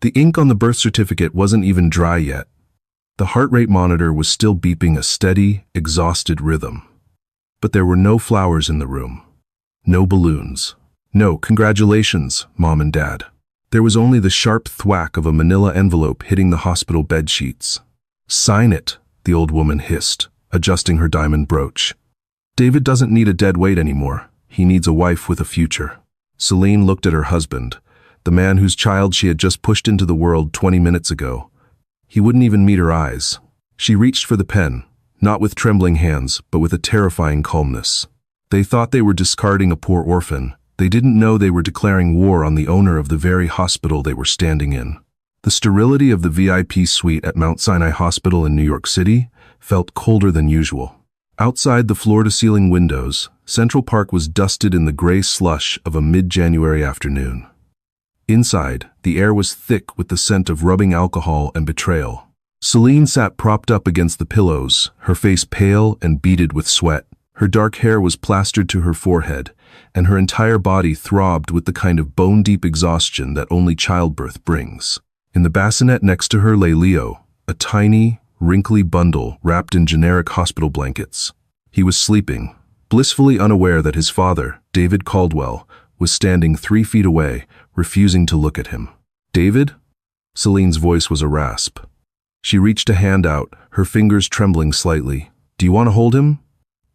The ink on the birth certificate wasn't even dry yet. The heart rate monitor was still beeping a steady, exhausted rhythm. But there were no flowers in the room. No balloons. No congratulations, Mom and Dad. There was only the sharp thwack of a manila envelope hitting the hospital bed sheets. "Sign it," the old woman hissed, adjusting her diamond brooch. "David doesn't need a dead weight anymore. He needs a wife with a future." Celine looked at her husband, the man whose child she had just pushed into the world 20 minutes ago. He wouldn't even meet her eyes. She reached for the pen, not with trembling hands, but with a terrifying calmness. They thought they were discarding a poor orphan. They didn't know they were declaring war on the owner of the very hospital they were standing in. The sterility of the VIP suite at Mount Sinai Hospital in New York City felt colder than usual. Outside the floor-to-ceiling windows, Central Park was dusted in the gray slush of a mid-January afternoon. Inside, the air was thick with the scent of rubbing alcohol and betrayal. Celine sat propped up against the pillows, her face pale and beaded with sweat. Her dark hair was plastered to her forehead, and her entire body throbbed with the kind of bone-deep exhaustion that only childbirth brings. In the bassinet next to her lay Leo, a tiny, wrinkly bundle wrapped in generic hospital blankets. He was sleeping, blissfully unaware that his father, David Caldwell, was standing 3 feet away, refusing to look at him. "David?" Celine's voice was a rasp. She reached a hand out, her fingers trembling slightly. "Do you want to hold him?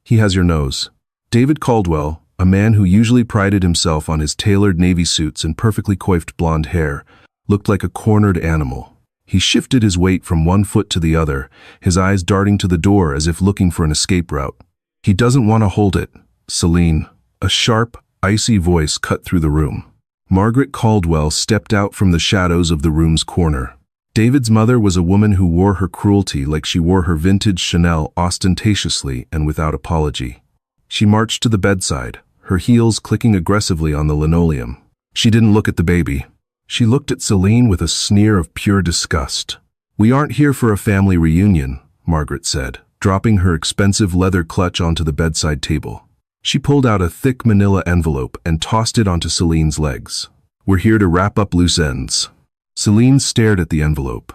He has your nose." David Caldwell, a man who usually prided himself on his tailored navy suits and perfectly coiffed blonde hair, looked like a cornered animal. He shifted his weight from one foot to the other, his eyes darting to the door as if looking for an escape route. "He doesn't want to hold it, Celine." A sharp, icy voice cut through the room. Margaret Caldwell stepped out from the shadows of the room's corner. David's mother was a woman who wore her cruelty like she wore her vintage Chanel ostentatiously and without apology. She marched to the bedside, her heels clicking aggressively on the linoleum. She didn't look at the baby. She looked at Celine with a sneer of pure disgust. "We aren't here for a family reunion," Margaret said, dropping her expensive leather clutch onto the bedside table. She pulled out a thick manila envelope and tossed it onto Celine's legs. "We're here to wrap up loose ends." Celine stared at the envelope.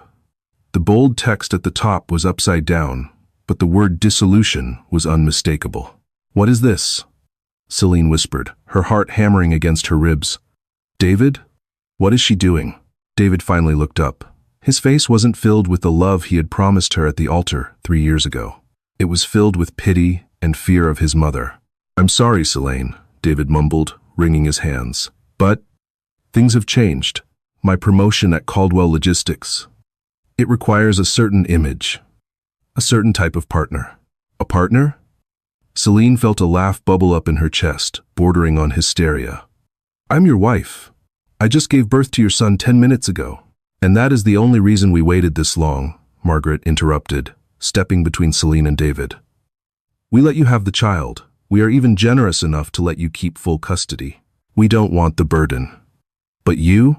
The bold text at the top was upside down, but the word dissolution was unmistakable. "What is this?" Celine whispered, her heart hammering against her ribs. "David? What is she doing?" David finally looked up. His face wasn't filled with the love he had promised her at the altar 3 years ago. It was filled with pity and fear of his mother. "I'm sorry, Celine," David mumbled, wringing his hands. "But things have changed. My promotion at Caldwell Logistics. It requires a certain image, a certain type of partner." "A partner?" Celine felt a laugh bubble up in her chest, bordering on hysteria. "I'm your wife. I just gave birth to your son 10 minutes ago. And that is the only reason we waited this long," Margaret interrupted, stepping between Celine and David. "We let you have the child. We are even generous enough to let you keep full custody. We don't want the burden. But you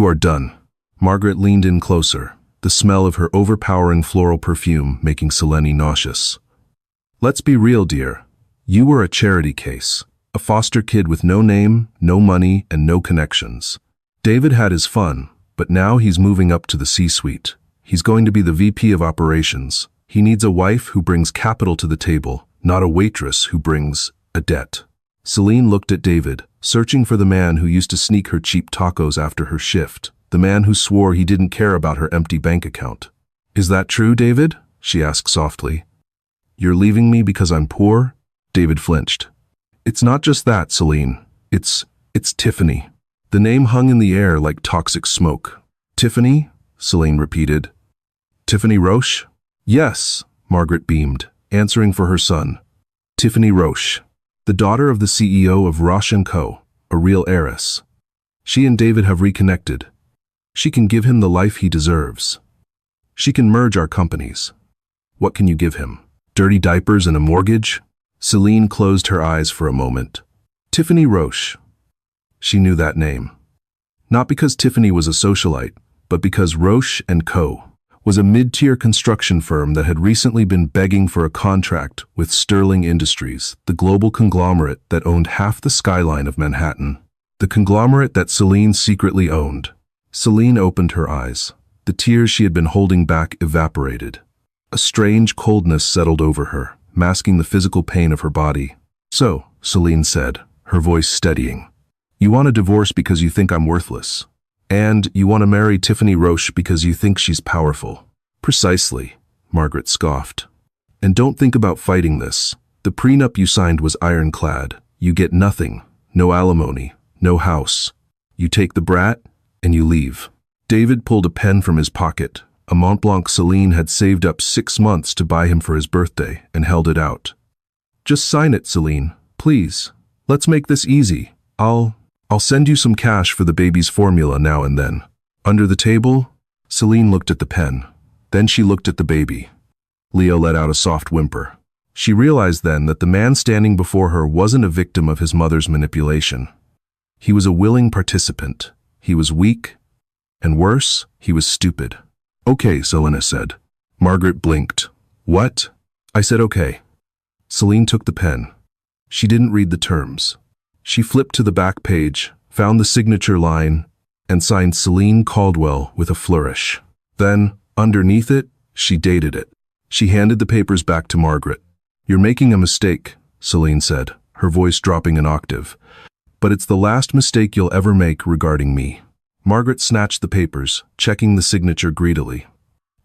are done." Margaret leaned in closer, the smell of her overpowering floral perfume making Celine nauseous. "Let's be real, dear. You were a charity case, a foster kid with no name, no money, and no connections. David had his fun, but now he's moving up to the C-suite. He's going to be the VP of operations. He needs a wife who brings capital to the table, not a waitress who brings a debt." Celine looked at David, searching for the man who used to sneak her cheap tacos after her shift, the man who swore he didn't care about her empty bank account. "Is that true, David?" she asked softly. "You're leaving me because I'm poor?" David flinched. "It's not just that, Celine. It's Tiffany." The name hung in the air like toxic smoke. "Tiffany?" Celine repeated. "Tiffany Roche?" "Yes," Margaret beamed, answering for her son. "Tiffany Roche, the daughter of the CEO of Roche & Co., a real heiress. She and David have reconnected. She can give him the life he deserves. She can merge our companies. What can you give him? Dirty diapers and a mortgage?" Celine closed her eyes for a moment. Tiffany Roche. She knew that name. Not because Tiffany was a socialite, but because Roche & Co. was a mid-tier construction firm that had recently been begging for a contract with Sterling Industries, the global conglomerate that owned half the skyline of Manhattan. The conglomerate that Celine secretly owned. Celine opened her eyes. The tears she had been holding back evaporated. A strange coldness settled over her, masking the physical pain of her body. "So," Celine said, her voice steadying, "you want a divorce because you think I'm worthless. And you want to marry Tiffany Roche because you think she's powerful." "Precisely," Margaret scoffed. "And don't think about fighting this. The prenup you signed was ironclad. You get nothing. No alimony. No house. You take the brat, and you leave." David pulled a pen from his pocket, a Mont Blanc Celine had saved up 6 months to buy him for his birthday, and held it out. "Just sign it, Celine, please. Let's make this easy. I'll send you some cash for the baby's formula now and then." Under the table, Celine looked at the pen. Then she looked at the baby. Leo let out a soft whimper. She realized then that the man standing before her wasn't a victim of his mother's manipulation. He was a willing participant. He was weak, and worse, he was stupid. "Okay," Selena said. Margaret blinked. "What?" "I said okay." Celine took the pen. She didn't read the terms. She flipped to the back page, found the signature line, and signed Celine Caldwell with a flourish. Then, underneath it, she dated it. She handed the papers back to Margaret. "You're making a mistake," Celine said, her voice dropping an octave. "But it's the last mistake you'll ever make regarding me." Margaret snatched the papers, checking the signature greedily.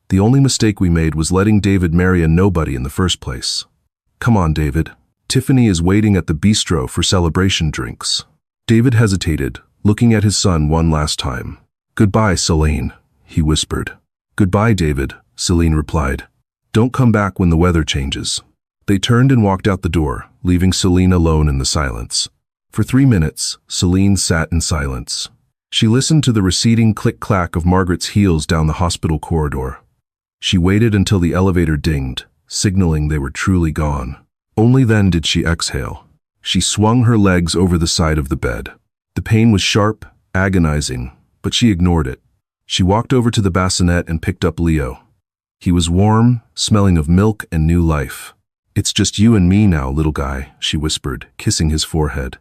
"The only mistake we made was letting David marry a nobody in the first place. Come on, David. Tiffany is waiting at the bistro for celebration drinks." David hesitated, looking at his son one last time. "Goodbye, Celine," he whispered. "Goodbye, David," Celine replied. "Don't come back when the weather changes." They turned and walked out the door, leaving Celine alone in the silence. For 3 minutes, Celine sat in silence. She listened to the receding click-clack of Margaret's heels down the hospital corridor. She waited until the elevator dinged, signaling they were truly gone. Only then did she exhale. She swung her legs over the side of the bed. The pain was sharp, agonizing, but she ignored it. She walked over to the bassinet and picked up Leo. He was warm, smelling of milk and new life. "It's just you and me now, little guy," she whispered, kissing his forehead.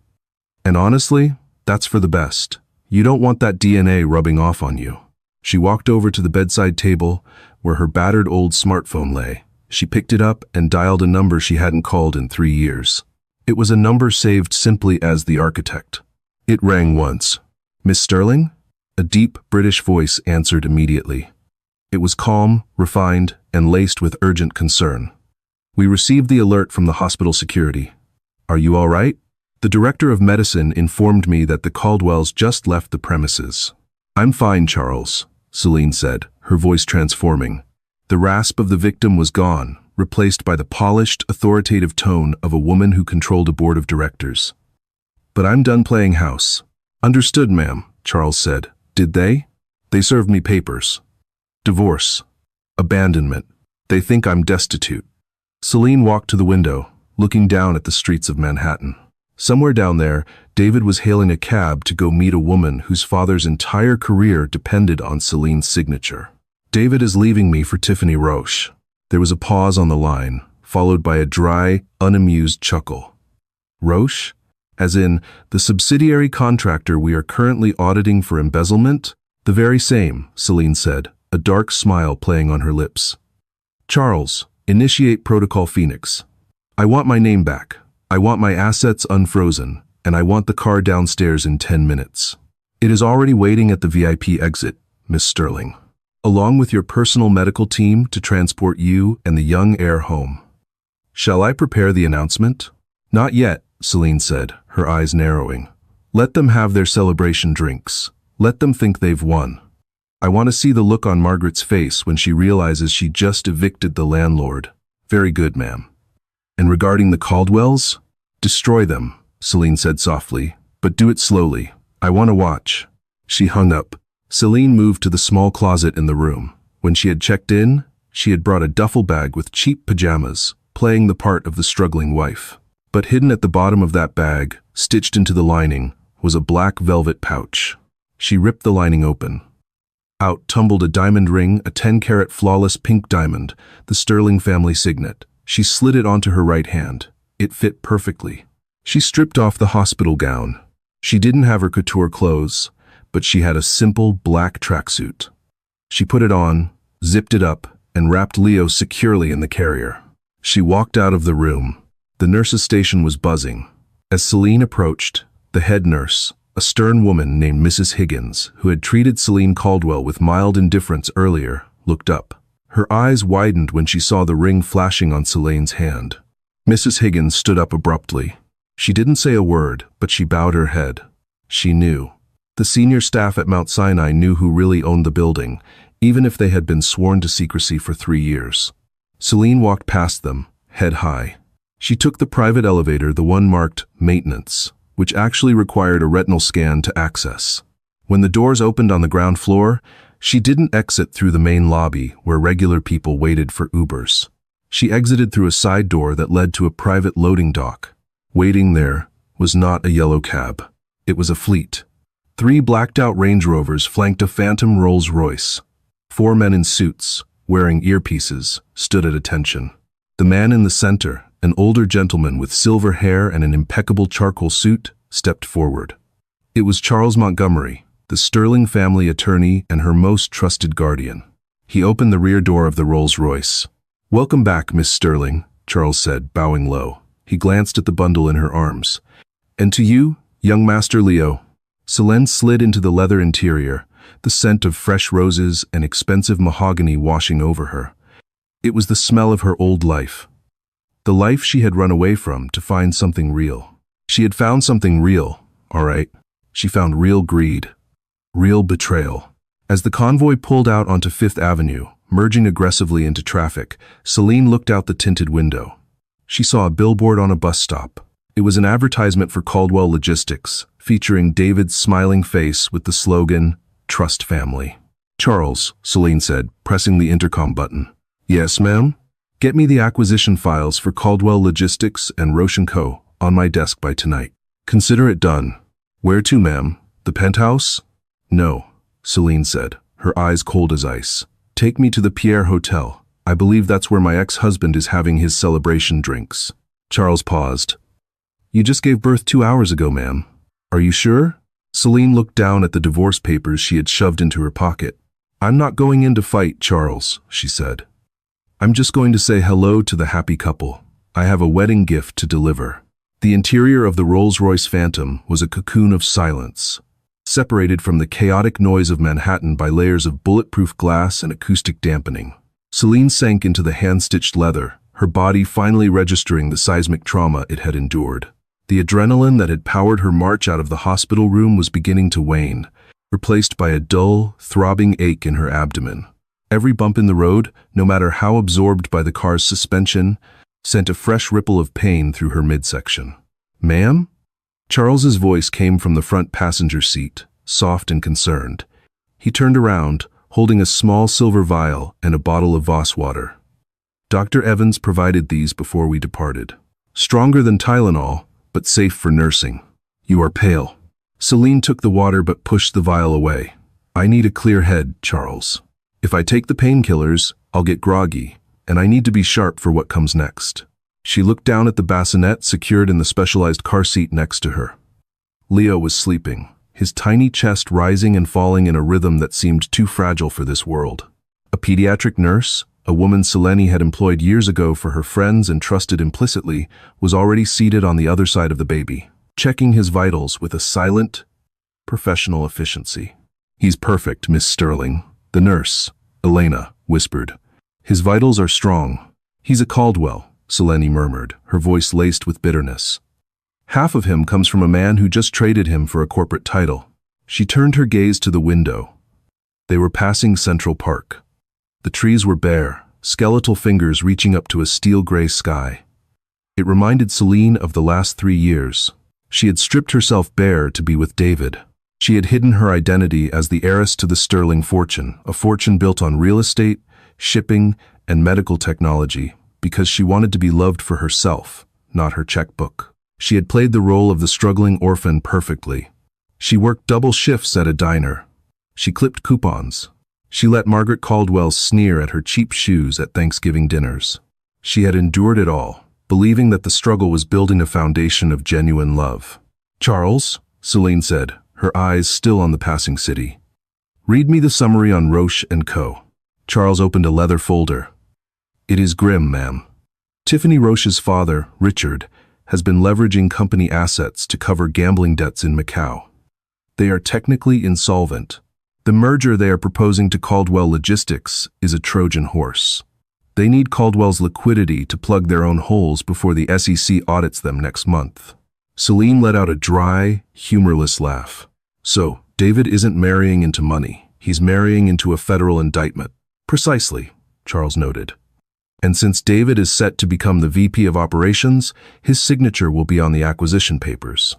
"And honestly, that's for the best. You don't want that DNA rubbing off on you." She walked over to the bedside table, where her battered old smartphone lay. She picked it up and dialed a number she hadn't called in 3 years. It was a number saved simply as the architect. It rang once. "Miss Sterling?" A deep British voice answered immediately. It was calm, refined, and laced with urgent concern. "We received the alert from the hospital security. Are you all right?" The director of medicine informed me that the Caldwells just left the premises. "I'm fine, Charles," Celine said, her voice transforming. The rasp of the victim was gone, replaced by the polished, authoritative tone of a woman who controlled a board of directors. "But I'm done playing house." "Understood, ma'am," Charles said. "Did they?" "They served me papers. Divorce. Abandonment. They think I'm destitute." Celine walked to the window, looking down at the streets of Manhattan. Somewhere down there, David was hailing a cab to go meet a woman whose father's entire career depended on Celine's signature. "David is leaving me for Tiffany Roche." There was a pause on the line, followed by a dry, unamused chuckle. "Roche? As in, the subsidiary contractor we are currently auditing for embezzlement?" "The very same," Celine said, a dark smile playing on her lips. "Charles, initiate Protocol Phoenix. I want my name back. I want my assets unfrozen, and I want the car downstairs in 10 minutes. It is already waiting at the VIP exit, Miss Sterling, along with your personal medical team to transport you and the young heir home." "Shall I prepare the announcement?" "Not yet," Celine said, her eyes narrowing. "Let them have their celebration drinks. Let them think they've won. I want to see the look on Margaret's face when she realizes she just evicted the landlord." "Very good, ma'am." "And regarding the Caldwells? Destroy them," Celine said softly, "but do it slowly. I want to watch." She hung up. Celine moved to the small closet in the room. When she had checked in, she had brought a duffel bag with cheap pajamas, playing the part of the struggling wife. But hidden at the bottom of that bag, stitched into the lining, was a black velvet pouch. She ripped the lining open. Out tumbled a diamond ring, a 10-carat flawless pink diamond, the Sterling family signet. She slid it onto her right hand. It fit perfectly. She stripped off the hospital gown. She didn't have her couture clothes, but she had a simple black tracksuit. She put it on, zipped it up, and wrapped Leo securely in the carrier. She walked out of the room. The nurse's station was buzzing. As Celine approached, the head nurse, a stern woman named Mrs. Higgins, who had treated Celine Caldwell with mild indifference earlier, looked up. Her eyes widened when she saw the ring flashing on Celine's hand. Mrs. Higgins stood up abruptly. She didn't say a word, but she bowed her head. She knew. The senior staff at Mount Sinai knew who really owned the building, even if they had been sworn to secrecy for 3 years. Celine walked past them, head high. She took the private elevator, the one marked maintenance, which actually required a retinal scan to access. When the doors opened on the ground floor, she didn't exit through the main lobby where regular people waited for Ubers. She exited through a side door that led to a private loading dock. Waiting there was not a yellow cab. It was a fleet. 3 blacked-out Range Rovers flanked a phantom Rolls-Royce. 4 men in suits, wearing earpieces, stood at attention. The man in the center, an older gentleman with silver hair and an impeccable charcoal suit, stepped forward. It was Charles Montgomery, the Sterling family attorney and her most trusted guardian. He opened the rear door of the Rolls-Royce. "Welcome back, Miss Sterling," Charles said, bowing low. He glanced at the bundle in her arms. "And to you, young Master Leo." Celine slid into the leather interior, the scent of fresh roses and expensive mahogany washing over her. It was the smell of her old life. The life she had run away from to find something real. She had found something real, all right. She found real greed. Real betrayal. As the convoy pulled out onto 5th Avenue, merging aggressively into traffic, Celine looked out the tinted window. She saw a billboard on a bus stop. It was an advertisement for Caldwell Logistics, featuring David's smiling face with the slogan, "Trust Family." "Charles," Celine said, pressing the intercom button. "Yes, ma'am?" "Get me the acquisition files for Caldwell Logistics and Roche & Co. on my desk by tonight." "Consider it done." "Where to, ma'am? The penthouse?" "No," Celine said, her eyes cold as ice. "Take me to the Pierre Hotel. I believe that's where my ex-husband is having his celebration drinks." Charles paused. "You just gave birth 2 hours ago, ma'am. Are you sure?" Celine looked down at the divorce papers she had shoved into her pocket. "I'm not going in to fight, Charles," she said. "I'm just going to say hello to the happy couple. I have a wedding gift to deliver." The interior of the Rolls-Royce Phantom was a cocoon of silence, separated from the chaotic noise of Manhattan by layers of bulletproof glass and acoustic dampening. Celine sank into the hand-stitched leather, her body finally registering the seismic trauma it had endured. The adrenaline that had powered her march out of the hospital room was beginning to wane, replaced by a dull, throbbing ache in her abdomen. Every bump in the road, no matter how absorbed by the car's suspension, sent a fresh ripple of pain through her midsection. "Ma'am?" Charles's voice came from the front passenger seat, soft and concerned. He turned around, holding a small silver vial and a bottle of Voss water. "Dr. Evans provided these before we departed. Stronger than Tylenol, but safe for nursing. You are pale." Celine took the water but pushed the vial away. "I need a clear head, Charles. If I take the painkillers, I'll get groggy, and I need to be sharp for what comes next." She looked down at the bassinet secured in the specialized car seat next to her. Leo was sleeping, his tiny chest rising and falling in a rhythm that seemed too fragile for this world. A pediatric nurse, a woman Celine had employed years ago for her friends and trusted implicitly, was already seated on the other side of the baby, checking his vitals with a silent, professional efficiency. "He's perfect, Miss Sterling," the nurse, Elena, whispered. "His vitals are strong. He's a Caldwell," Celine murmured, her voice laced with bitterness. "Half of him comes from a man who just traded him for a corporate title." She turned her gaze to the window. They were passing Central Park. The trees were bare, skeletal fingers reaching up to a steel-gray sky. It reminded Celine of the last 3 years. She had stripped herself bare to be with David. She had hidden her identity as the heiress to the Sterling fortune, a fortune built on real estate, shipping, and medical technology, because she wanted to be loved for herself, not her checkbook. She had played the role of the struggling orphan perfectly. She worked double shifts at a diner. She clipped coupons. She let Margaret Caldwell sneer at her cheap shoes at Thanksgiving dinners. She had endured it all, believing that the struggle was building a foundation of genuine love. "Charles," Celine said, her eyes still on the passing city. "Read me the summary on Roche & Co." Charles opened a leather folder. "It is grim, ma'am. Tiffany Roche's father, Richard, has been leveraging company assets to cover gambling debts in Macau. They are technically insolvent. The merger they are proposing to Caldwell Logistics is a Trojan horse. They need Caldwell's liquidity to plug their own holes before the SEC audits them next month." Celine let out a dry, humorless laugh. "So, David isn't marrying into money. He's marrying into a federal indictment." "Precisely," Charles noted. "And since David is set to become the VP of operations, his signature will be on the acquisition papers.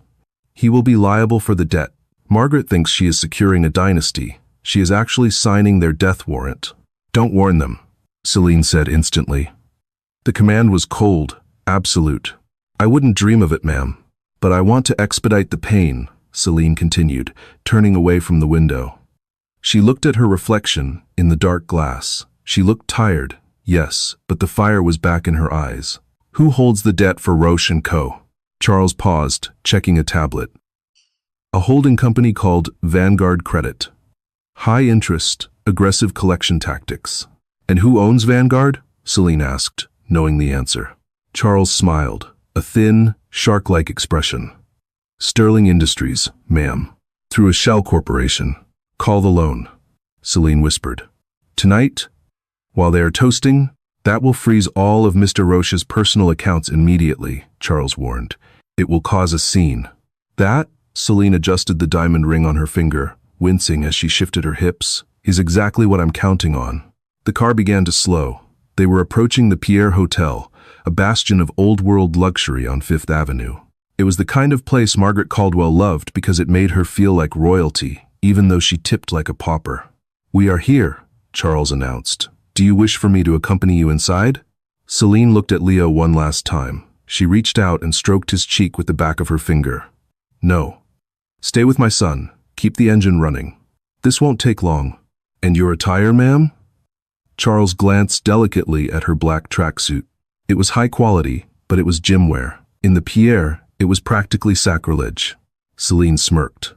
He will be liable for the debt. Margaret thinks she is securing a dynasty. She is actually signing their death warrant." "Don't warn them," Celine said instantly. The command was cold, absolute. "I wouldn't dream of it, ma'am. But I want to expedite the pain," Celine continued, turning away from the window. She looked at her reflection in the dark glass. She looked tired, yes, but the fire was back in her eyes. "Who holds the debt for Roche & Co.?" Charles paused, checking a tablet. "A holding company called Vanguard Credit. High interest, aggressive collection tactics." "And who owns Vanguard?" Celine asked, knowing the answer. Charles smiled, a thin, shark-like expression. "Sterling Industries, ma'am. Through a shell corporation. Call the loan," Celine whispered. "Tonight, while they are toasting, that will freeze all of Mr. Roche's personal accounts immediately," Charles warned. "It will cause a scene." "That," Celine adjusted the diamond ring on her finger, wincing as she shifted her hips, "is exactly what I'm counting on." The car began to slow. They were approaching the Pierre Hotel, a bastion of old-world luxury on Fifth Avenue. It was the kind of place Margaret Caldwell loved because it made her feel like royalty, even though she tipped like a pauper. "We are here," Charles announced. "Do you wish for me to accompany you inside?" Celine looked at Leo one last time. She reached out and stroked his cheek with the back of her finger. "No. Stay with my son. Keep the engine running. This won't take long." "And your attire, ma'am?" Charles glanced delicately at her black tracksuit. It was high quality, but it was gym wear. In the Pierre, it was practically sacrilege. Celine smirked.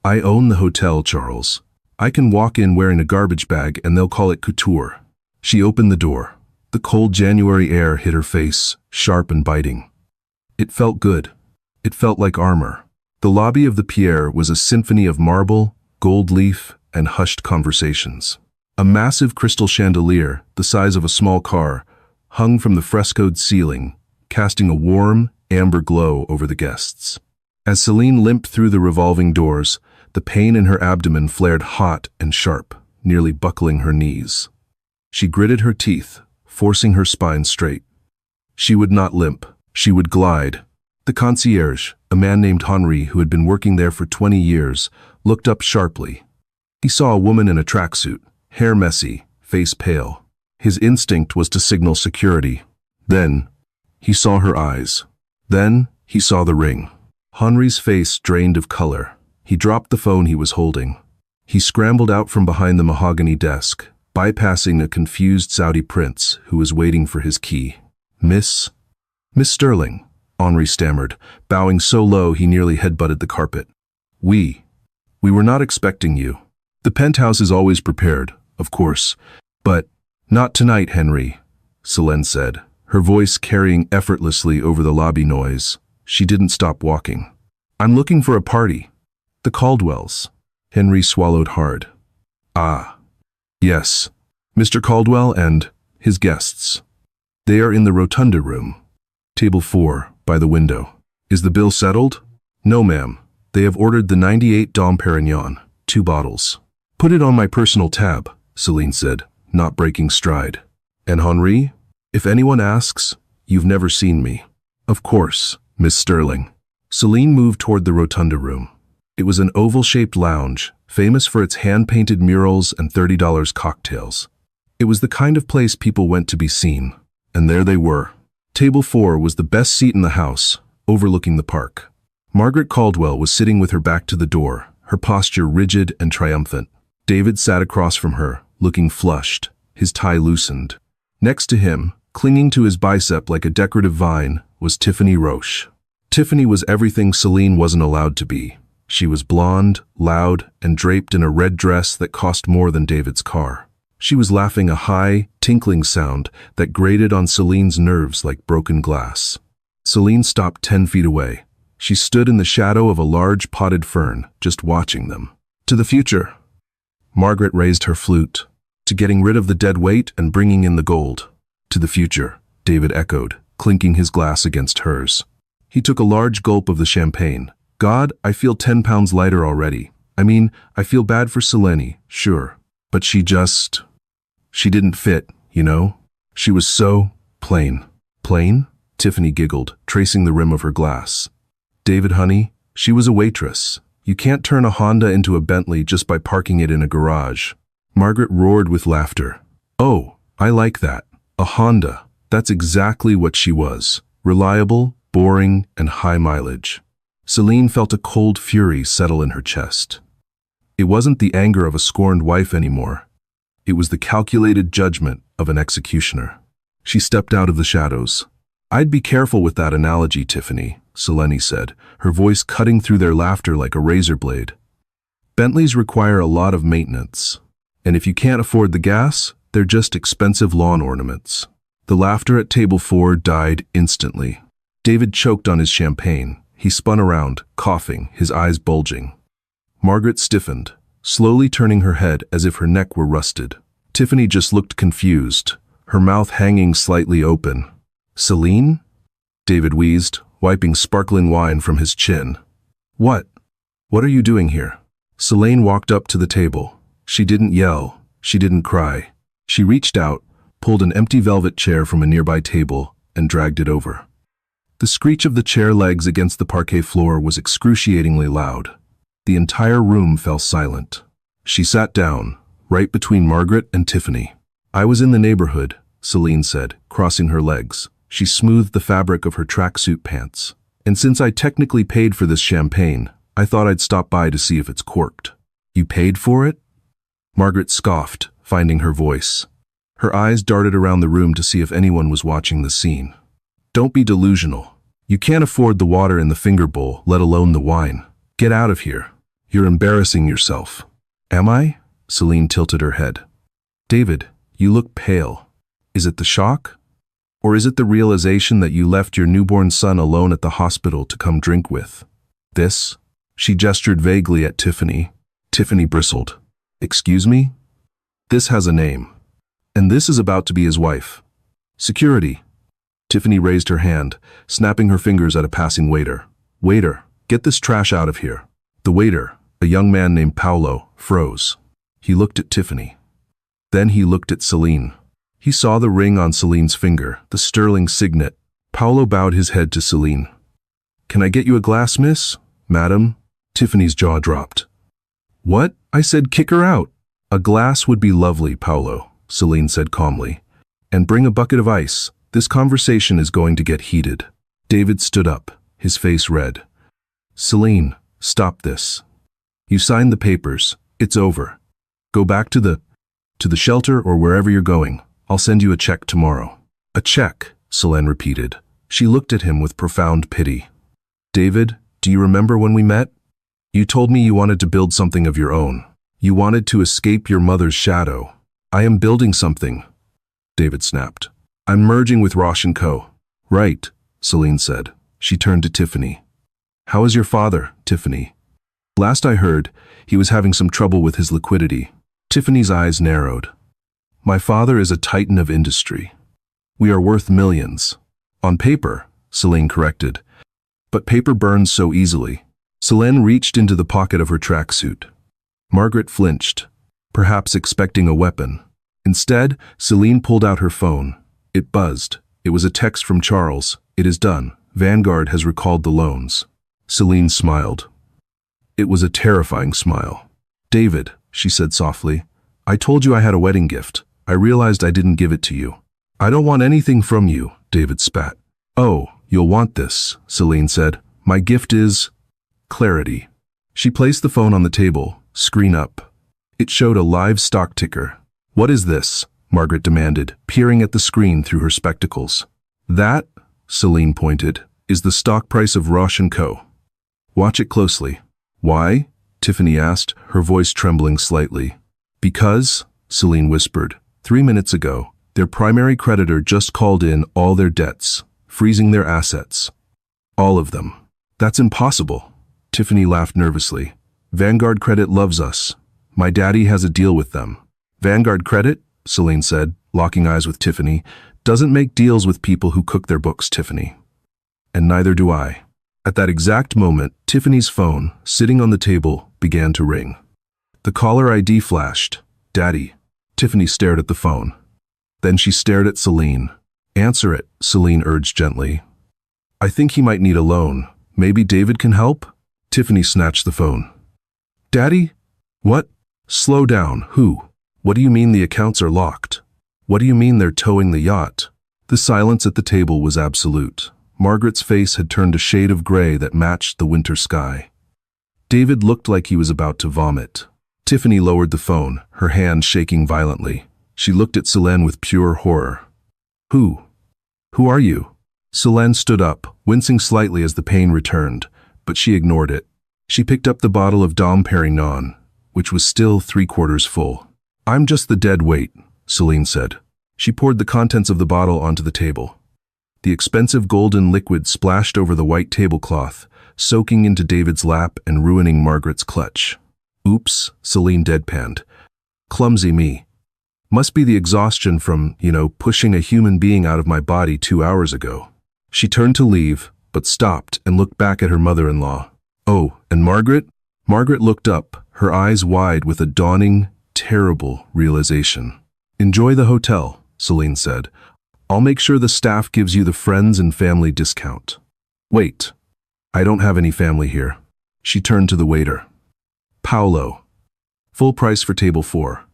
"I own the hotel, Charles. I can walk in wearing a garbage bag and they'll call it couture." She opened the door. The cold January air hit her face, sharp and biting. It felt good. It felt like armor. The lobby of the Pierre was a symphony of marble, gold leaf, and hushed conversations. A massive crystal chandelier, the size of a small car, hung from the frescoed ceiling, casting a warm, amber glow over the guests. As Celine limped through the revolving doors, the pain in her abdomen flared hot and sharp, nearly buckling her knees. She gritted her teeth, forcing her spine straight. She would not limp. She would glide. The concierge, a man named Henri who had been working there for 20 years, looked up sharply. He saw a woman in a tracksuit, hair messy, face pale. His instinct was to signal security. Then, he saw her eyes. Then, he saw the ring. Henri's face drained of color. He dropped the phone he was holding. He scrambled out from behind the mahogany desk, bypassing a confused Saudi prince who was waiting for his key. Miss Sterling," Henri stammered, bowing so low he nearly headbutted the carpet. We were not expecting you. The penthouse is always prepared, of course, but not tonight, Henri," Celine said, her voice carrying effortlessly over the lobby noise. She didn't stop walking. "I'm looking for a party. The Caldwells." Henri swallowed hard. "Ah, yes. Mr. Caldwell and his guests. They are in the rotunda room. Table 4, by the window. Is the bill settled?" "No, ma'am. They have ordered the 98 Dom Perignon, 2 bottles." "Put it on my personal tab," Celine said, not breaking stride. "And Henri, if anyone asks, you've never seen me." "Of course, Miss Sterling." Celine moved toward the rotunda room. It was an oval-shaped lounge, famous for its hand-painted murals and $30 cocktails. It was the kind of place people went to be seen. And there they were. Table 4 was the best seat in the house, overlooking the park. Margaret Caldwell was sitting with her back to the door, her posture rigid and triumphant. David sat across from her, looking flushed, his tie loosened. Next to him, clinging to his bicep like a decorative vine, was Tiffany Roche. Tiffany was everything Celine wasn't allowed to be. She was blonde, loud, and draped in a red dress that cost more than David's car. She was laughing a high, tinkling sound that grated on Celine's nerves like broken glass. Celine stopped 10 feet away. She stood in the shadow of a large potted fern, just watching them. To the future. Margaret raised her flute. To getting rid of the dead weight and bringing in the gold. To the future, David echoed, clinking his glass against hers. He took a large gulp of the champagne. God, I feel 10 pounds lighter already. I feel bad for Selene, sure. But she didn't fit, you know? She was so plain. Plain? Tiffany giggled, tracing the rim of her glass. David, honey, she was a waitress. You can't turn a Honda into a Bentley just by parking it in a garage. Margaret roared with laughter. Oh, I like that. A Honda. That's exactly what she was. Reliable, boring, and high mileage. Celine felt a cold fury settle in her chest. It wasn't the anger of a scorned wife anymore. It was the calculated judgment of an executioner. She stepped out of the shadows. I'd be careful with that analogy, Tiffany, Selene said, her voice cutting through their laughter like a razor blade. Bentleys require a lot of maintenance. And if you can't afford the gas, they're just expensive lawn ornaments. The laughter at table 4 died instantly. David choked on his champagne. He spun around, coughing, his eyes bulging. Margaret stiffened, slowly turning her head as if her neck were rusted. Tiffany just looked confused, her mouth hanging slightly open. Celine? David wheezed, wiping sparkling wine from his chin. What? What are you doing here? Selene walked up to the table. She didn't yell. She didn't cry. She reached out, pulled an empty velvet chair from a nearby table, and dragged it over. The screech of the chair legs against the parquet floor was excruciatingly loud. The entire room fell silent. She sat down, right between Margaret and Tiffany. I was in the neighborhood, Celine said, crossing her legs. She smoothed the fabric of her tracksuit pants. And since I technically paid for this champagne, I thought I'd stop by to see if it's corked. You paid for it? Margaret scoffed, finding her voice. Her eyes darted around the room to see if anyone was watching the scene. Don't be delusional. You can't afford the water in the finger bowl, let alone the wine. Get out of here. You're embarrassing yourself. Am I? Celine tilted her head. David, you look pale. Is it the shock? Or is it the realization that you left your newborn son alone at the hospital to come drink with? This? She gestured vaguely at Tiffany. Tiffany bristled. Excuse me? This has a name. And this is about to be his wife. Security. Tiffany raised her hand, snapping her fingers at a passing waiter. Waiter, get this trash out of here. The waiter, a young man named Paolo, froze. He looked at Tiffany. Then he looked at Celine. He saw the ring on Celine's finger, the sterling signet. Paolo bowed his head to Celine. Can I get you a glass, miss? Madam? Tiffany's jaw dropped. What? I said kick her out. A glass would be lovely, Paolo, Celine said calmly. And bring a bucket of ice. This conversation is going to get heated. David stood up, his face red. Celine, stop this. You signed the papers. It's over. Go back to the shelter or wherever you're going. I'll send you a check tomorrow. A check, Celine repeated. She looked at him with profound pity. David, do you remember when we met? You told me you wanted to build something of your own. You wanted to escape your mother's shadow. I am building something, David snapped. I'm merging with Roche & Co. Right, Celine said. She turned to Tiffany. How is your father, Tiffany? Last I heard, he was having some trouble with his liquidity. Tiffany's eyes narrowed. My father is a titan of industry. We are worth millions. On paper, Celine corrected. But paper burns so easily. Celine reached into the pocket of her tracksuit. Margaret flinched, perhaps expecting a weapon. Instead, Celine pulled out her phone. It buzzed. It was a text from Charles. It is done. Vanguard has recalled the loans. Celine smiled. It was a terrifying smile. David, she said softly, I told you I had a wedding gift. I realized I didn't give it to you. I don't want anything from you, David spat. Oh, you'll want this, Celine said. My gift is clarity. She placed the phone on the table, screen up. It showed a live stock ticker. What is this? Margaret demanded, peering at the screen through her spectacles. That, Celine pointed, is the stock price of Roche & Co. Watch it closely. Why? Tiffany asked, her voice trembling slightly. Because, Celine whispered, 3 minutes ago, their primary creditor just called in all their debts, freezing their assets. All of them. That's impossible. Tiffany laughed nervously. Vanguard Credit loves us. My daddy has a deal with them. Vanguard Credit, Celine said, locking eyes with Tiffany, doesn't make deals with people who cook their books, Tiffany. And neither do I. At that exact moment, Tiffany's phone, sitting on the table, began to ring. The caller ID flashed. Daddy. Tiffany stared at the phone. Then she stared at Celine. Answer it, Celine urged gently. I think he might need a loan. Maybe David can help? Tiffany snatched the phone. Daddy? What? Slow down. Who? What do you mean the accounts are locked? What do you mean they're towing the yacht? The silence at the table was absolute. Margaret's face had turned a shade of gray that matched the winter sky. David looked like he was about to vomit. Tiffany lowered the phone, her hand shaking violently. She looked at Celine with pure horror. Who? Who are you? Celine stood up, wincing slightly as the pain returned, but she ignored it. She picked up the bottle of Dom Perignon, which was still 3/4 full. I'm just the dead weight, Celine said. She poured the contents of the bottle onto the table. The expensive golden liquid splashed over the white tablecloth, soaking into David's lap and ruining Margaret's clutch. Oops, Celine deadpanned. Clumsy me. Must be the exhaustion from, pushing a human being out of my body 2 hours ago. She turned to leave, but stopped and looked back at her mother-in-law. Oh, and Margaret? Margaret looked up, her eyes wide with a dawning, terrible realization. Enjoy the hotel, Celine said. I'll make sure the staff gives you the friends and family discount. Wait, I don't have any family here. She turned to the waiter. Paolo. Full price for table 4.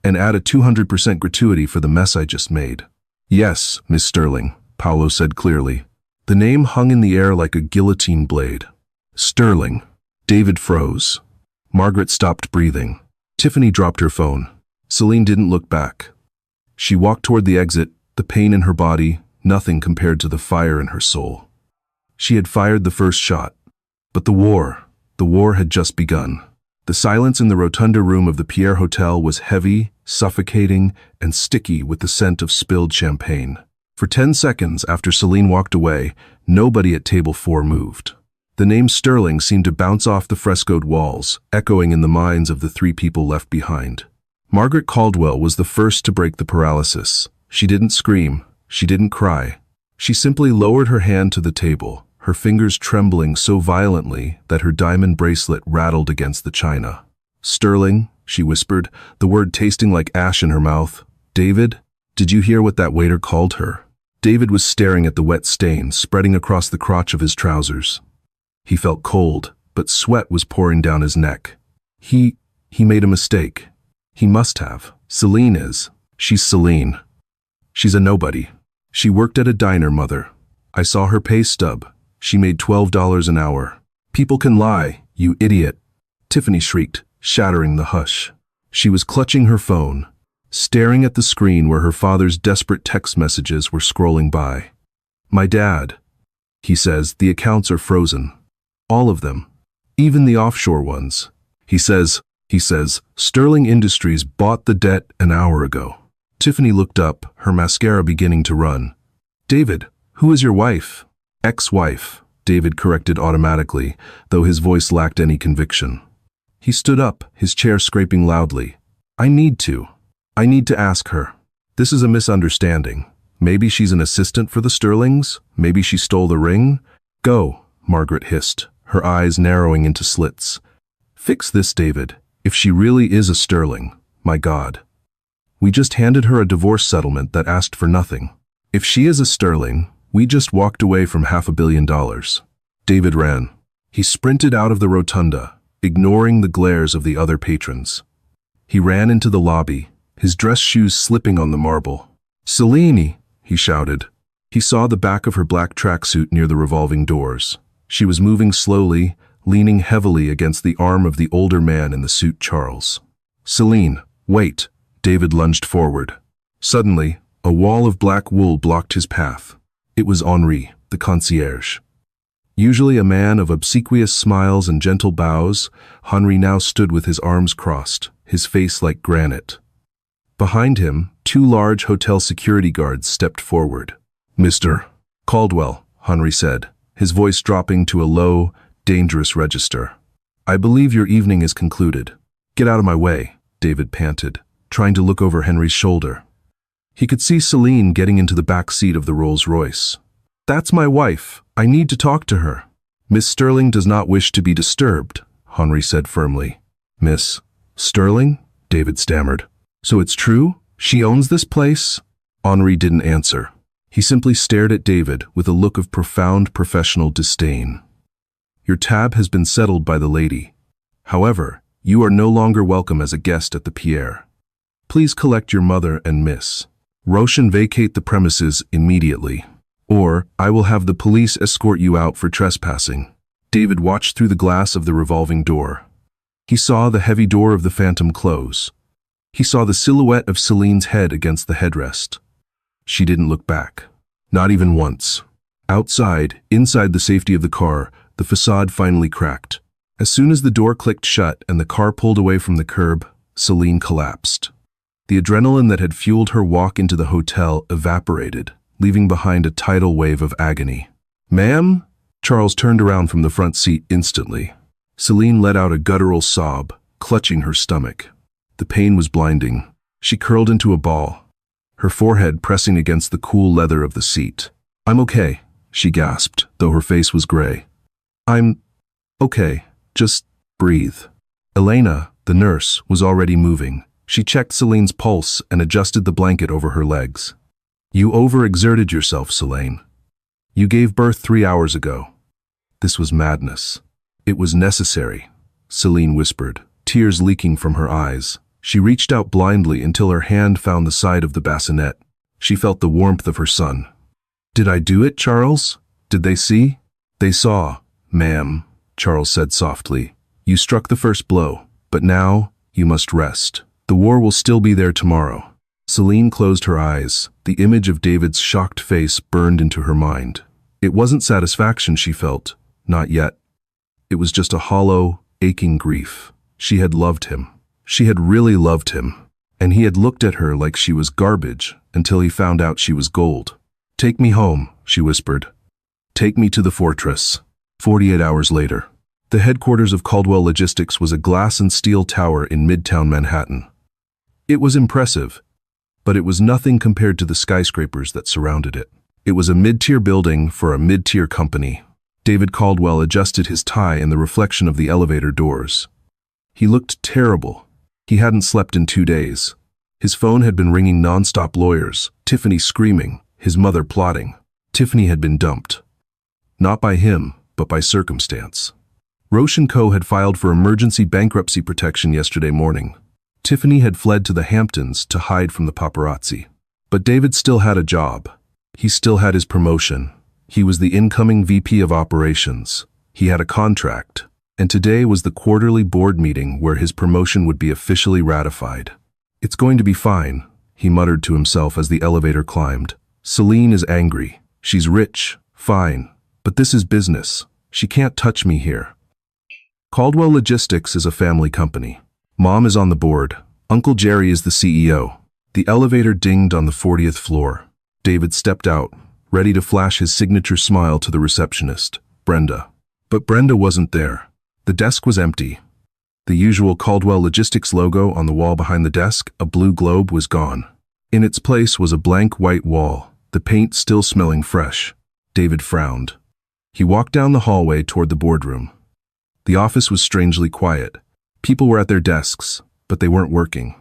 And add a 200% gratuity for the mess I just made. Yes, Miss Sterling, Paolo said clearly. The name hung in the air like a guillotine blade. Sterling. David froze. Margaret stopped breathing. Tiffany dropped her phone. Celine didn't look back. She walked toward the exit, the pain in her body, nothing compared to the fire in her soul. She had fired the first shot. But the war had just begun. The silence in the rotunda room of the Pierre Hotel was heavy, suffocating, and sticky with the scent of spilled champagne. For 10 seconds after Celine walked away, nobody at table 4 moved. The name Sterling seemed to bounce off the frescoed walls, echoing in the minds of the 3 people left behind. Margaret Caldwell was the first to break the paralysis. She didn't scream. She didn't cry. She simply lowered her hand to the table, her fingers trembling so violently that her diamond bracelet rattled against the china. Sterling, she whispered, the word tasting like ash in her mouth. David, did you hear what that waiter called her? David was staring at the wet stain spreading across the crotch of his trousers. He felt cold, but sweat was pouring down his neck. He made a mistake. He must have. Celine is. She's Celine. She's a nobody. She worked at a diner, Mother. I saw her pay stub. She made $12 an hour. People can lie, you idiot. Tiffany shrieked, shattering the hush. She was clutching her phone, staring at the screen where her father's desperate text messages were scrolling by. My dad, he says, the accounts are frozen. All of them. Even the offshore ones. He says, Sterling Industries bought the debt an hour ago. Tiffany looked up, her mascara beginning to run. David, who is your wife? Ex-wife, David corrected automatically, though his voice lacked any conviction. He stood up, his chair scraping loudly. I need to ask her. This is a misunderstanding. Maybe she's an assistant for the Sterlings? Maybe she stole the ring? Go, Margaret hissed, her eyes narrowing into slits. Fix this, David. If she really is a Sterling, my God. We just handed her a divorce settlement that asked for nothing. If she is a Sterling, we just walked away from $500 million. David ran. He sprinted out of the rotunda, ignoring the glares of the other patrons. He ran into the lobby, his dress shoes slipping on the marble. Celine, he shouted. He saw the back of her black tracksuit near the revolving doors. She was moving slowly, leaning heavily against the arm of the older man in the suit, Charles. Celine, wait. David lunged forward. Suddenly, a wall of black wool blocked his path. It was Henri, the concierge. Usually a man of obsequious smiles and gentle bows, Henri now stood with his arms crossed, his face like granite. Behind him, 2 large hotel security guards stepped forward. "Mr. Caldwell," Henri said, his voice dropping to a low, dangerous register. "I believe your evening is concluded." "Get out of my way," David panted, trying to look over Henry's shoulder. He could see Celine getting into the back seat of the Rolls-Royce. "That's my wife. I need to talk to her." "Miss Sterling does not wish to be disturbed," Henri said firmly. "Miss Sterling?" David stammered. "So it's true? She owns this place?" Henri didn't answer. He simply stared at David with a look of profound professional disdain. "Your tab has been settled by the lady. However, you are no longer welcome as a guest at the Pierre. Please collect your mother and Miss Roshan vacate the premises immediately, or I will have the police escort you out for trespassing." David watched through the glass of the revolving door. He saw the heavy door of the Phantom close. He saw the silhouette of Celine's head against the headrest. She didn't look back. Not even once. Outside, inside the safety of the car, the facade finally cracked. As soon as the door clicked shut and the car pulled away from the curb, Celine collapsed. The adrenaline that had fueled her walk into the hotel evaporated, leaving behind a tidal wave of agony. "Ma'am?" Charles turned around from the front seat instantly. Celine let out a guttural sob, clutching her stomach. The pain was blinding. She curled into a ball, her forehead pressing against the cool leather of the seat. "I'm okay," she gasped, though her face was gray. "I'm okay. Just breathe." Elena, the nurse, was already moving. She checked Celine's pulse and adjusted the blanket over her legs. "You overexerted yourself, Celine. You gave birth 3 hours ago." This was madness. "It was necessary," Celine whispered, tears leaking from her eyes. She reached out blindly until her hand found the side of the bassinet. She felt the warmth of her son. "Did I do it, Charles? Did they see?" "They saw, ma'am," Charles said softly. "You struck the first blow, but now you must rest. The war will still be there tomorrow." Celine closed her eyes. The image of David's shocked face burned into her mind. It wasn't satisfaction she felt, not yet. It was just a hollow, aching grief. She had loved him. She had really loved him. And he had looked at her like she was garbage until he found out she was gold. "Take me home," she whispered. "Take me to the fortress." 48 hours later. The headquarters of Caldwell Logistics was a glass and steel tower in Midtown Manhattan. It was impressive, but it was nothing compared to the skyscrapers that surrounded it. It was a mid-tier building for a mid-tier company. David Caldwell adjusted his tie in the reflection of the elevator doors. He looked terrible. He hadn't slept in 2 days. His phone had been ringing non-stop, lawyers, Tiffany screaming, his mother plotting. Tiffany had been dumped. Not by him, but by circumstance. Roche & Co. had filed for emergency bankruptcy protection yesterday morning. Tiffany had fled to the Hamptons to hide from the paparazzi. But David still had a job. He still had his promotion. He was the incoming VP of operations. He had a contract. And today was the quarterly board meeting where his promotion would be officially ratified. "It's going to be fine," he muttered to himself as the elevator climbed. "Celine is angry. She's rich. Fine. But this is business. She can't touch me here." Caldwell Logistics is a family company. Mom is on the board. Uncle Jerry is the CEO. The elevator dinged on the 40th floor. David stepped out, ready to flash his signature smile to the receptionist, Brenda. But Brenda wasn't there. The desk was empty. The usual Caldwell Logistics logo on the wall behind the desk, a blue globe, was gone. In its place was a blank white wall, the paint still smelling fresh. David frowned. He walked down the hallway toward the boardroom. The office was strangely quiet. People were at their desks, but they weren't working.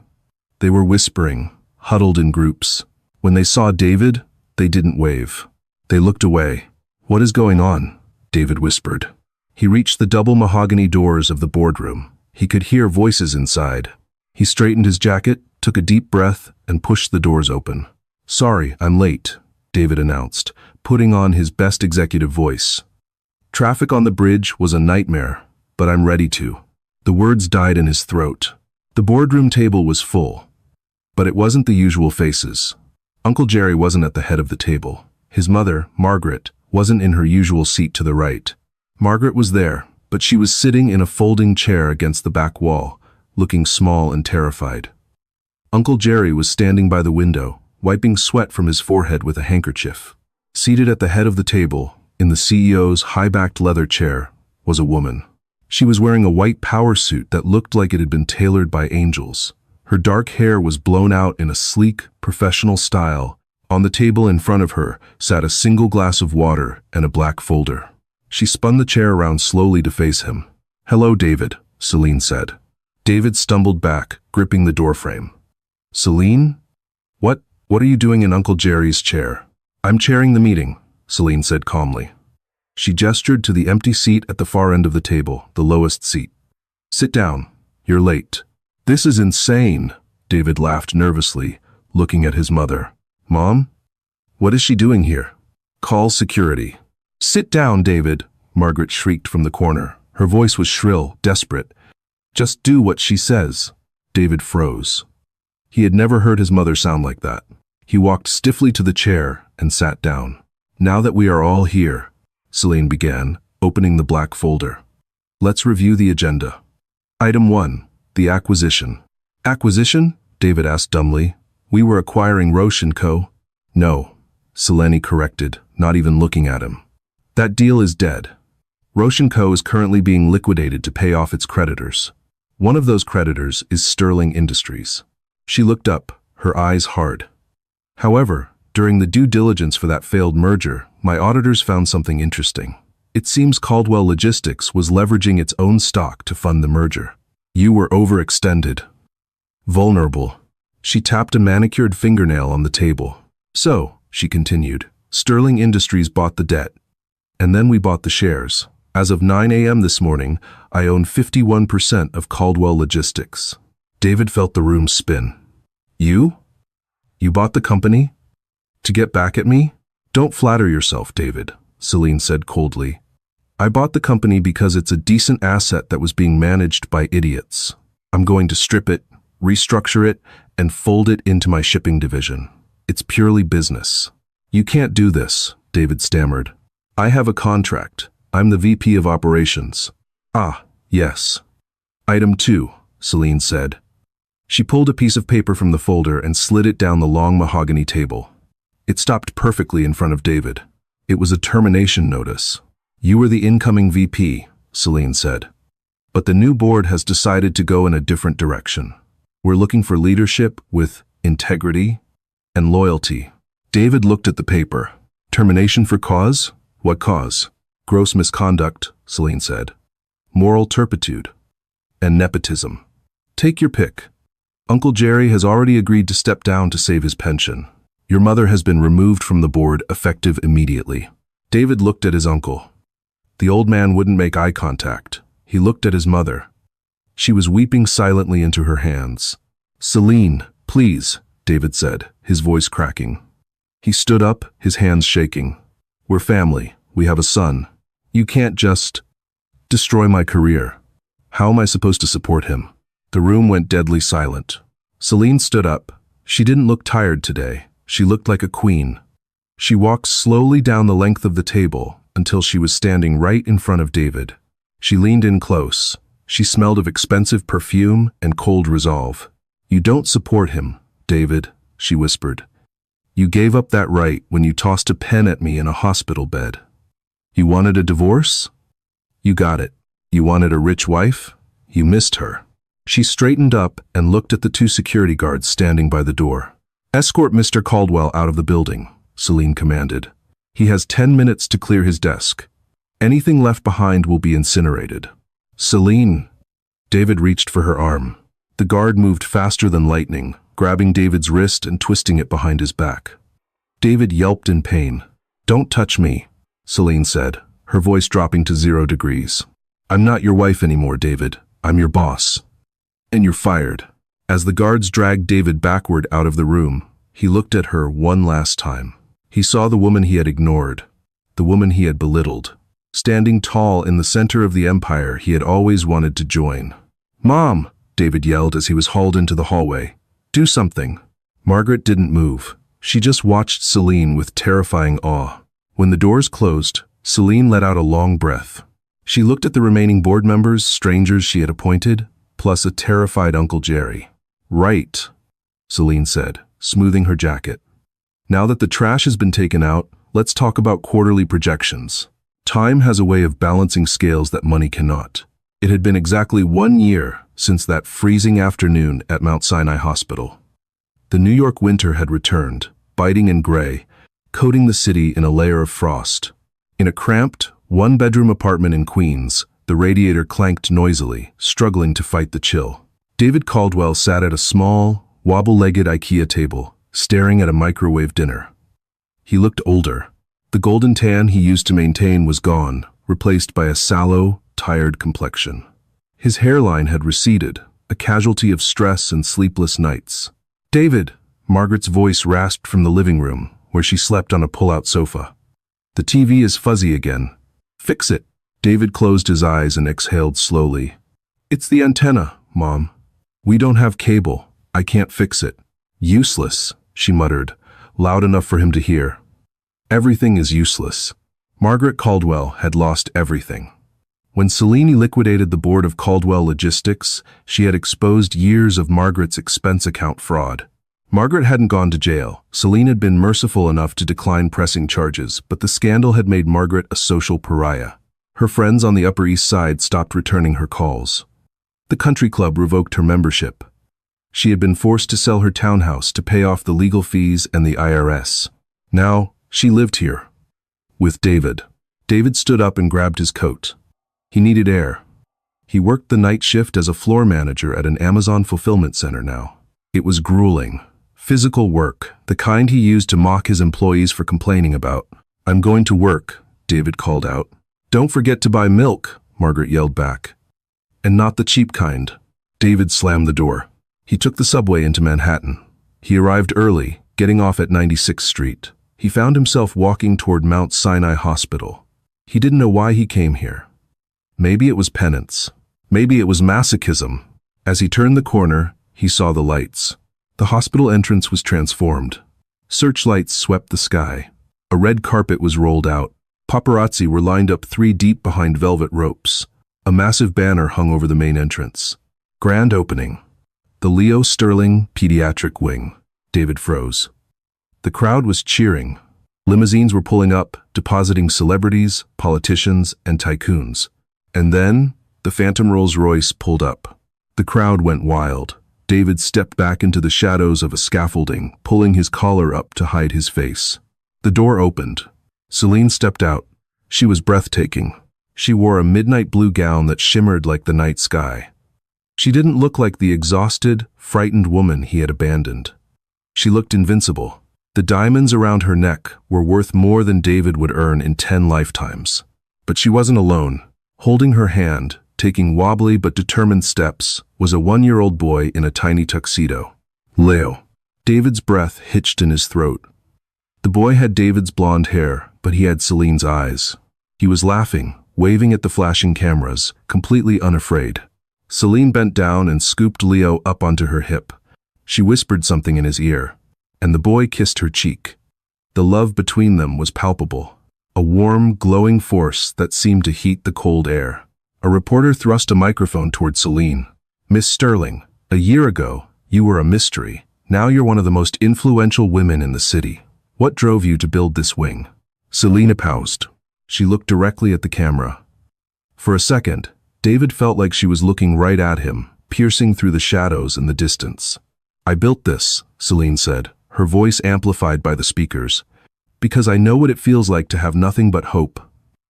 They were whispering, huddled in groups. When they saw David, they didn't wave. They looked away. "What is going on?" David whispered. He reached the double mahogany doors of the boardroom. He could hear voices inside. He straightened his jacket, took a deep breath, and pushed the doors open. "Sorry, I'm late," David announced, putting on his best executive voice. "Traffic on the bridge was a nightmare, but I'm ready to." The words died in his throat. The boardroom table was full. But it wasn't the usual faces. Uncle Jerry wasn't at the head of the table. His mother, Margaret, wasn't in her usual seat to the right. Margaret was there, but she was sitting in a folding chair against the back wall, looking small and terrified. Uncle Jerry was standing by the window, wiping sweat from his forehead with a handkerchief. Seated at the head of the table, in the CEO's high-backed leather chair, was a woman. She was wearing a white power suit that looked like it had been tailored by angels. Her dark hair was blown out in a sleek, professional style. On the table in front of her sat a single glass of water and a black folder. She spun the chair around slowly to face him. "Hello, David," Celine said. David stumbled back, gripping the doorframe. "Celine? What are you doing in Uncle Jerry's chair?" "I'm chairing the meeting," Celine said calmly. She gestured to the empty seat at the far end of the table, the lowest seat. "Sit down. You're late." "This is insane," David laughed nervously, looking at his mother. "Mom? What is she doing here?" "Call security." "Sit down, David," Margaret shrieked from the corner. Her voice was shrill, desperate. "Just do what she says." David froze. He had never heard his mother sound like that. He walked stiffly to the chair and sat down. "Now that we are all here," Celine began, opening the black folder. "Let's review the agenda. Item 1, the acquisition." "Acquisition?" David asked dumbly. "We were acquiring Roche & Co." "No," Celine corrected, not even looking at him. "That deal is dead. Roche & Co is currently being liquidated to pay off its creditors. One of those creditors is Sterling Industries." She looked up, her eyes hard. "However, during the due diligence for that failed merger, my auditors found something interesting. It seems Caldwell Logistics was leveraging its own stock to fund the merger. You were overextended. Vulnerable." She tapped a manicured fingernail on the table. "So," she continued, "Sterling Industries bought the debt. And then we bought the shares. As of 9 a.m. this morning, I own 51% of Caldwell Logistics." David felt the room spin. "You? You bought the company? To get back at me?" "Don't flatter yourself, David," Celine said coldly. "I bought the company because it's a decent asset that was being managed by idiots. I'm going to strip it, restructure it, and fold it into my shipping division. It's purely business." "You can't do this," David stammered. "I have a contract. I'm the VP of Operations." "Ah, yes." "Item 2, Celine said. She pulled a piece of paper from the folder and slid it down the long mahogany table. It stopped perfectly in front of David. It was a termination notice. "You were the incoming VP," Celine said. "But the new board has decided to go in a different direction. We're looking for leadership with integrity and loyalty." David looked at the paper. "Termination for cause? What cause?" "Gross misconduct," Celine said. "Moral turpitude and nepotism. Take your pick. Uncle Jerry has already agreed to step down to save his pension. Your mother has been removed from the board effective immediately." David looked at his uncle. The old man wouldn't make eye contact. He looked at his mother. She was weeping silently into her hands. "Celine, please," David said, his voice cracking. He stood up, his hands shaking. "We're family. We have a son. You can't just destroy my career. How am I supposed to support him?" The room went deadly silent. Celine stood up. She didn't look tired today. She looked like a queen. She walked slowly down the length of the table until she was standing right in front of David. She leaned in close. She smelled of expensive perfume and cold resolve. "You don't support him, David," she whispered. "You gave up that right when you tossed a pen at me in a hospital bed. You wanted a divorce? You got it. You wanted a rich wife? You missed her." She straightened up and looked at the 2 security guards standing by the door. "Escort Mr. Caldwell out of the building," Celine commanded. "He has 10 minutes to clear his desk. Anything left behind will be incinerated." "Celine." David reached for her arm. The guard moved faster than lightning, grabbing David's wrist and twisting it behind his back. David yelped in pain. "Don't touch me," Celine said, her voice dropping to 0 degrees. "I'm not your wife anymore, David. I'm your boss. And you're fired." As the guards dragged David backward out of the room, he looked at her one last time. He saw the woman he had ignored, the woman he had belittled, standing tall in the center of the empire he had always wanted to join. "Mom!" David yelled as he was hauled into the hallway. "Do something." Margaret didn't move. She just watched Celine with terrifying awe. When the doors closed, Celine let out a long breath. She looked at the remaining board members, strangers she had appointed, plus a terrified Uncle Jerry. Right, Celine said, smoothing her jacket. Now that the trash has been taken out, let's talk about quarterly projections. Time has a way of balancing scales that money cannot. It had been exactly 1 year since that freezing afternoon at Mount Sinai Hospital. The New York winter had returned, biting and gray, coating the city in a layer of frost. In a cramped, one-bedroom apartment in Queens, the radiator clanked noisily, struggling to fight the chill. David Caldwell sat at a small, wobble-legged IKEA table, staring at a microwave dinner. He looked older. The golden tan he used to maintain was gone, replaced by a sallow, tired complexion. His hairline had receded, a casualty of stress and sleepless nights. "David," Margaret's voice rasped from the living room, where she slept on a pull-out sofa. "The TV is fuzzy again. Fix it." David closed his eyes and exhaled slowly. "It's the antenna, Mom. We don't have cable. I can't fix it." "Useless," she muttered, loud enough for him to hear. "Everything is useless." Margaret Caldwell had lost everything. When Celine liquidated the board of Caldwell Logistics, she had exposed years of Margaret's expense account fraud. Margaret hadn't gone to jail. Celine had been merciful enough to decline pressing charges, but the scandal had made Margaret a social pariah. Her friends on the Upper East Side stopped returning her calls. The country club revoked her membership. She had been forced to sell her townhouse to pay off the legal fees and the IRS. Now, she lived here. With David. David stood up and grabbed his coat. He needed air. He worked the night shift as a floor manager at an Amazon fulfillment center now. It was grueling. Physical work, the kind he used to mock his employees for complaining about. "I'm going to work," David called out. "Don't forget to buy milk," Margaret yelled back. "And not the cheap kind." David slammed the door. He took the subway into Manhattan. He arrived early, getting off at 96th Street. He found himself walking toward Mount Sinai Hospital. He didn't know why he came here. Maybe it was penance. Maybe it was masochism. As he turned the corner, he saw the lights. The hospital entrance was transformed. Searchlights swept the sky. A red carpet was rolled out. Paparazzi were lined up 3 deep behind velvet ropes. A massive banner hung over the main entrance. Grand opening. The Leo Sterling Pediatric Wing. David froze. The crowd was cheering. Limousines were pulling up, depositing celebrities, politicians, and tycoons. And then, the phantom Rolls-Royce pulled up. The crowd went wild. David stepped back into the shadows of a scaffolding, pulling his collar up to hide his face. The door opened. Celine stepped out. She was breathtaking. She wore a midnight blue gown that shimmered like the night sky. She didn't look like the exhausted, frightened woman he had abandoned. She looked invincible. The diamonds around her neck were worth more than David would earn in 10 lifetimes. But she wasn't alone. Holding her hand, taking wobbly but determined steps, was a 1-year-old boy in a tiny tuxedo. Leo. David's breath hitched in his throat. The boy had David's blonde hair, but he had Celine's eyes. He was laughing, waving at the flashing cameras, completely unafraid. Celine bent down and scooped Leo up onto her hip. She whispered something in his ear, and the boy kissed her cheek. The love between them was palpable. A warm, glowing force that seemed to heat the cold air. A reporter thrust a microphone toward Celine. "Miss Sterling, a year ago, you were a mystery. Now you're one of the most influential women in the city. What drove you to build this wing?" Celine paused. She looked directly at the camera. For a second, David felt like she was looking right at him, piercing through the shadows and the distance. "I built this," Celine said, her voice amplified by the speakers, "because I know what it feels like to have nothing but hope,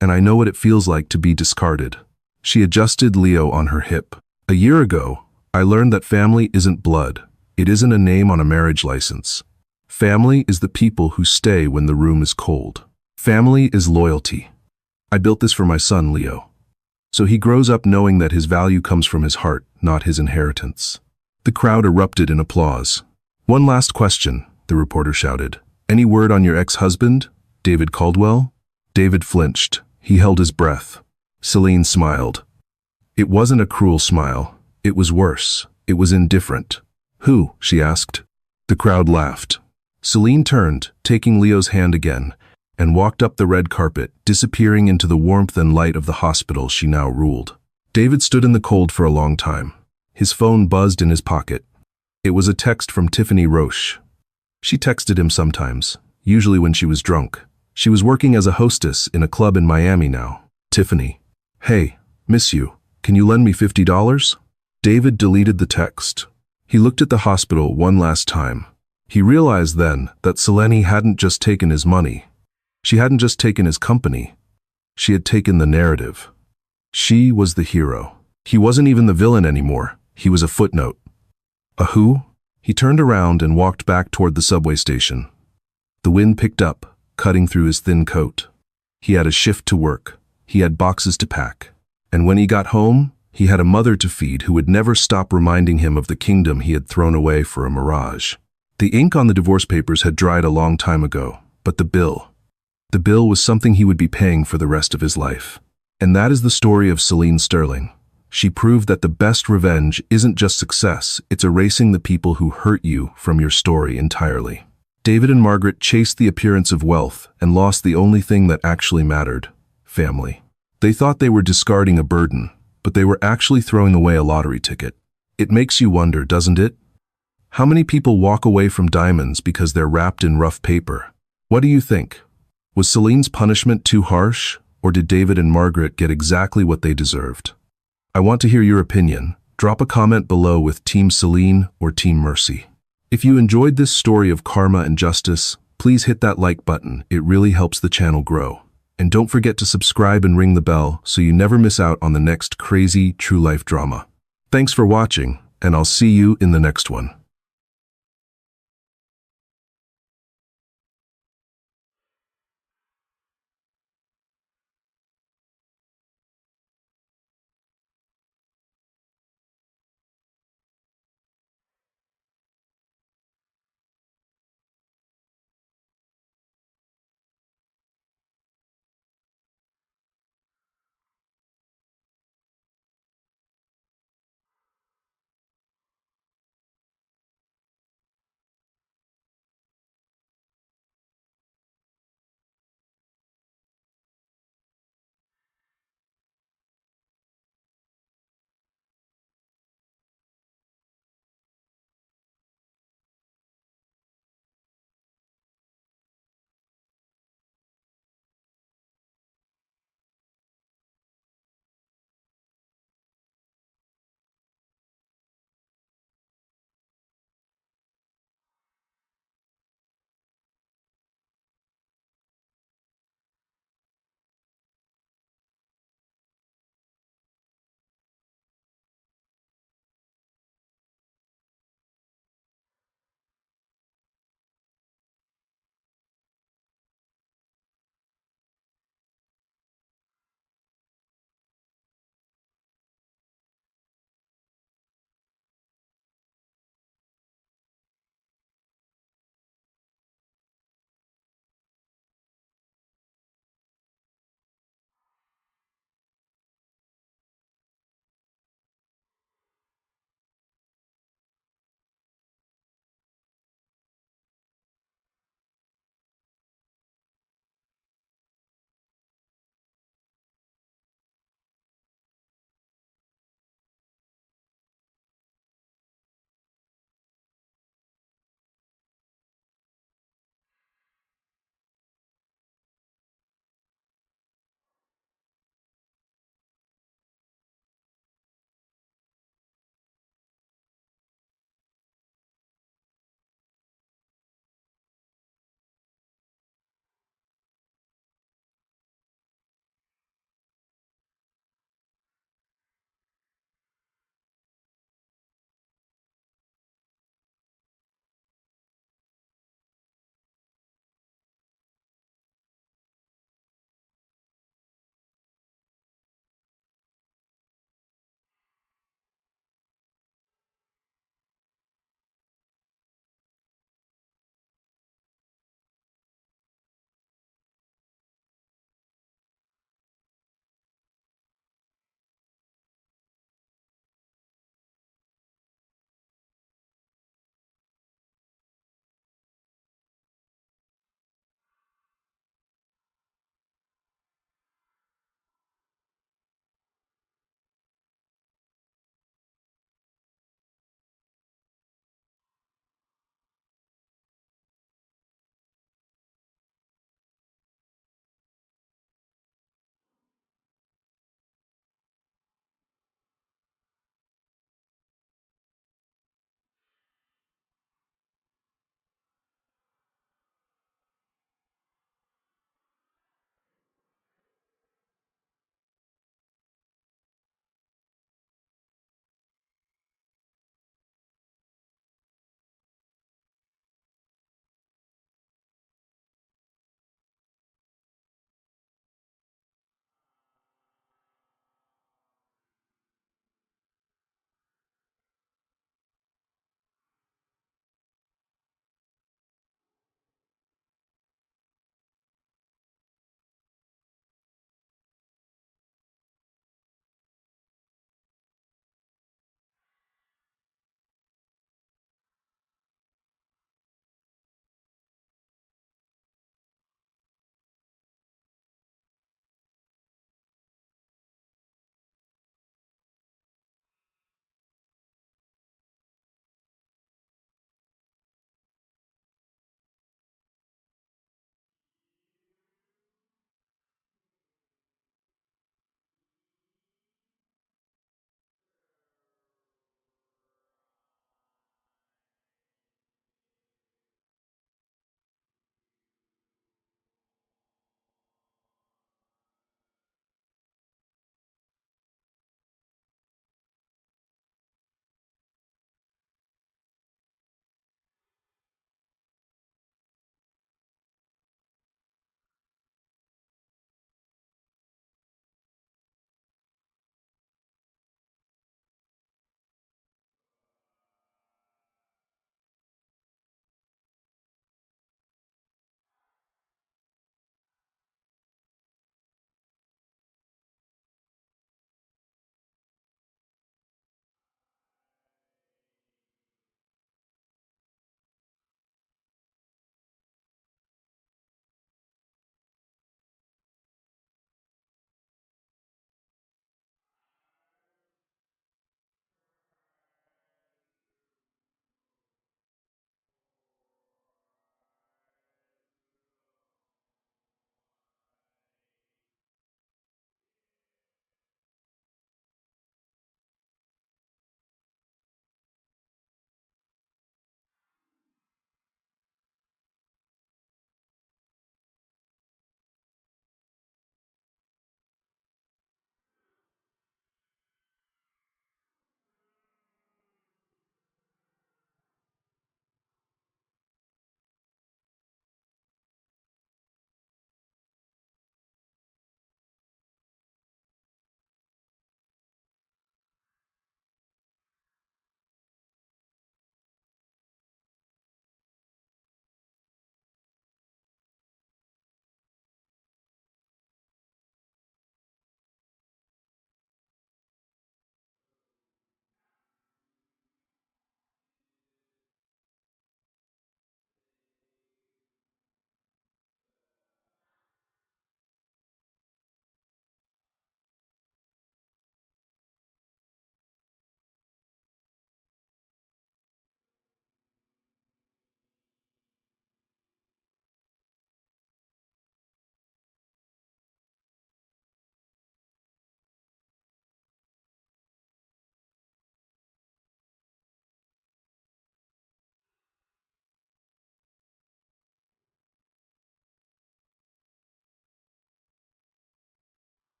and I know what it feels like to be discarded." She adjusted Leo on her hip. "A year ago, I learned that family isn't blood. It isn't a name on a marriage license. Family is the people who stay when the room is cold. Family is loyalty. I built this for my son, Leo. So he grows up knowing that his value comes from his heart, not his inheritance." The crowd erupted in applause. "One last question," the reporter shouted. "Any word on your ex-husband, David Caldwell?" David flinched. He held his breath. Celine smiled. It wasn't a cruel smile. It was worse. It was indifferent. "Who?" she asked. The crowd laughed. Celine turned, taking Leo's hand again, and walked up the red carpet, disappearing into the warmth and light of the hospital she now ruled. David stood in the cold for a long time. His phone buzzed in his pocket. It was a text from Tiffany Roche. She texted him sometimes, usually when she was drunk. She was working as a hostess in a club in Miami now. Tiffany. Hey, miss you. Can you lend me $50? David deleted the text. He looked at the hospital one last time. He realized then that Selene hadn't just taken his money. She hadn't just taken his company. She had taken the narrative. She was the hero. He wasn't even the villain anymore. He was a footnote. A who? He turned around and walked back toward the subway station. The wind picked up, cutting through his thin coat. He had a shift to work. He had boxes to pack. And when he got home, he had a mother to feed who would never stop reminding him of the kingdom he had thrown away for a mirage. The ink on the divorce papers had dried a long time ago, but the bill was something he would be paying for the rest of his life. And that is the story of Selene Sterling. She proved that the best revenge isn't just success, it's erasing the people who hurt you from your story entirely. David and Margaret chased the appearance of wealth and lost the only thing that actually mattered: family. They thought they were discarding a burden, but they were actually throwing away a lottery ticket. It makes you wonder, doesn't it? How many people walk away from diamonds because they're wrapped in rough paper? What do you think? Was Selene's punishment too harsh, or did David and Margaret get exactly what they deserved? I want to hear your opinion. Drop a comment below with Team Selene or Team Mercy. If you enjoyed this story of karma and justice, please hit that like button. It really helps the channel grow. And don't forget to subscribe and ring the bell so you never miss out on the next crazy true life drama. Thanks for watching, and I'll see you in the next one.